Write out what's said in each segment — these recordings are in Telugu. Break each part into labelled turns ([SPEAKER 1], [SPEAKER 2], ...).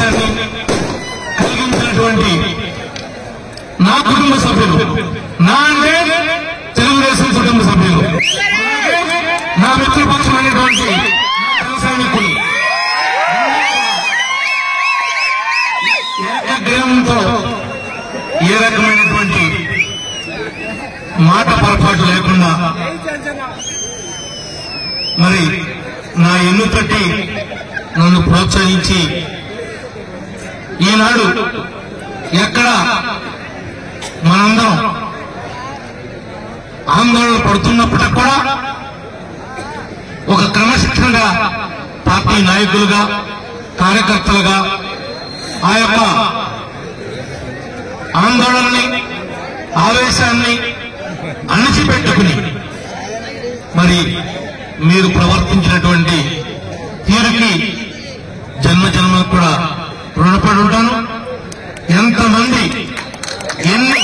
[SPEAKER 1] ఆవేశాన్ని కలిగించినటువంటి నా కుటుంబ సభ్యులు, నా అంటే తెలుగుదేశం కుటుంబ సభ్యులు, నా మిత్రపక్షమైనటువంటి సైనికులు ఏకగ్రీవంతో ఏ రకమైనటువంటి మాట పొరపాటు లేకుండా మరి నా ఎన్ను తట్టి నన్ను ప్రోత్సహించి ఈనాడు ఎక్కడ మనందరం ఆందోళన పడుతున్నప్పటికీ కూడా ఒక క్రమశిక్షణగా పార్టీ నాయకులుగా, కార్యకర్తలుగా ఆ యొక్క ఆందోళనని, ఆవేశాన్ని అణచిపెట్టుకుని మరి మీరు ప్రవర్తించినటువంటి తీరుకి జన్మ జన్మలకు కూడా రుణపడి ఉంటాను. ఎంతమంది ఎన్ని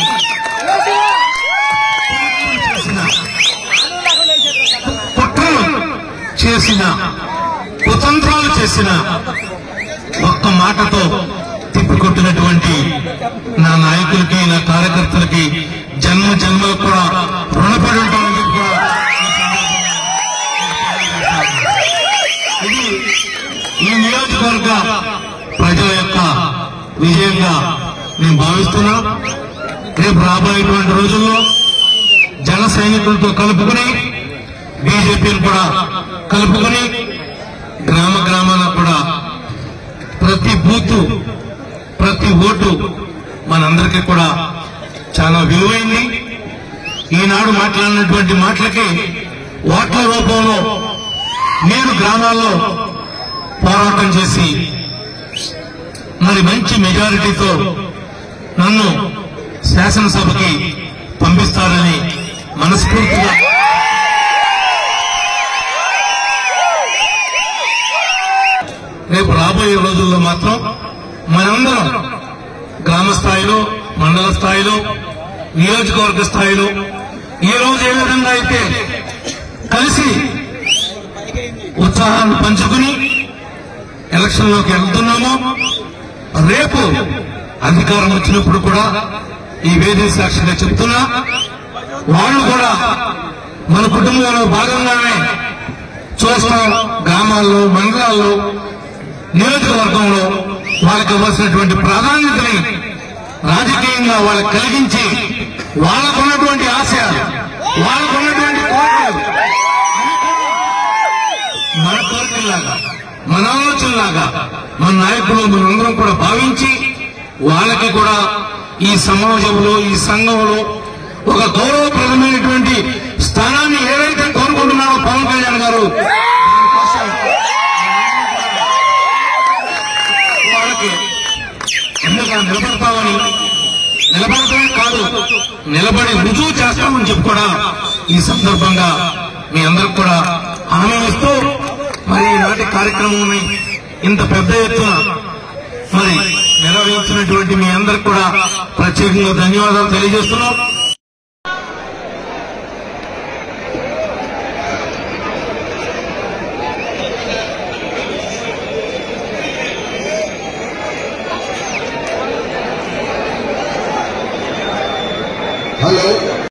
[SPEAKER 1] కుట్రలు చేసిన, కుతంత్రాలు చేసిన ఒక్క మాటతో తిప్పికొట్టినటువంటి నా నాయకులకి, నా కార్యకర్తలకి జన్మ జన్మలకు కూడా రుణపడి ఉంటానని చెప్పి ఇది ఈ నియోజకవర్గ ప్రజల యొక్క విజయంగా నేను భావిస్తున్నా. రేపు రాబోయేటువంటి రోజుల్లో జన సైనికులతో కలుపుకుని, బీజేపీని కూడా కలుపుకుని గ్రామ గ్రామాన కూడా ప్రతి బూత్, ప్రతి ఓటు మనందరికీ కూడా చాలా విలువైంది. ఈనాడు మాట్లాడినటువంటి మాటలకి ఓట్ల రూపంలో మీరు గ్రామాల్లో పోరాటం చేసి మరి మంచి మెజారిటీతో నన్ను శాసనసభకి పంపిస్తారని మనస్ఫూర్తిగా రేపు రాబోయే రోజుల్లో మాత్రం మనందరం గ్రామ స్థాయిలో, మండల స్థాయిలో, నియోజకవర్గ స్థాయిలో ఈ రోజు ఏ విధంగా అయితే కలిసి ఉత్సాహాన్ని పంచుకుని ఎలక్షన్లోకి వెళ్తున్నామో, రేపు అధికారం వచ్చినప్పుడు కూడా ఈ వేదిక సాక్షిగా చెప్తున్నా, వాళ్ళు కూడా మన కుటుంబంలో భాగంగానే చూస్తాం. గ్రామాల్లో, మండలాల్లో, నియోజకవర్గంలో వాళ్ళకి ఇవ్వాల్సినటువంటి ప్రాధాన్యతని రాజకీయంగా వాళ్ళకి కలిగించి వాళ్ళకున్నటువంటి ఆశయాలు, వాళ్ళకున్నటువంటి కోరికలు మన కోరికల్లాగా, మన ఆలోచనలాగా మన నాయకులు మనందరం కూడా భావించి వాళ్ళకి కూడా ఈ సమాజంలో, ఈ సంఘంలో ఒక గౌరవప్రదమైనటువంటి స్థానాన్ని ఏదైతే కోరుకుంటున్నారో పవన్ కళ్యాణ్ గారు, వాళ్ళకి ఎందుకు నిలబడతామని, నిలబడటమే కాదు నిలబడి రుజువు చేస్తామని చెప్పి కూడా ఈ సందర్భంగా మీ అందరికి కూడా హామీ ఇస్తూ మరి ఈనాటి కార్యక్రమం ఇంత పెద్ద ఎత్తున మరి నిర్వహించినటువంటి మీ అందరికి కూడా ప్రత్యేకంగా ధన్యవాదాలు తెలియజేస్తున్నాం.
[SPEAKER 2] హలో.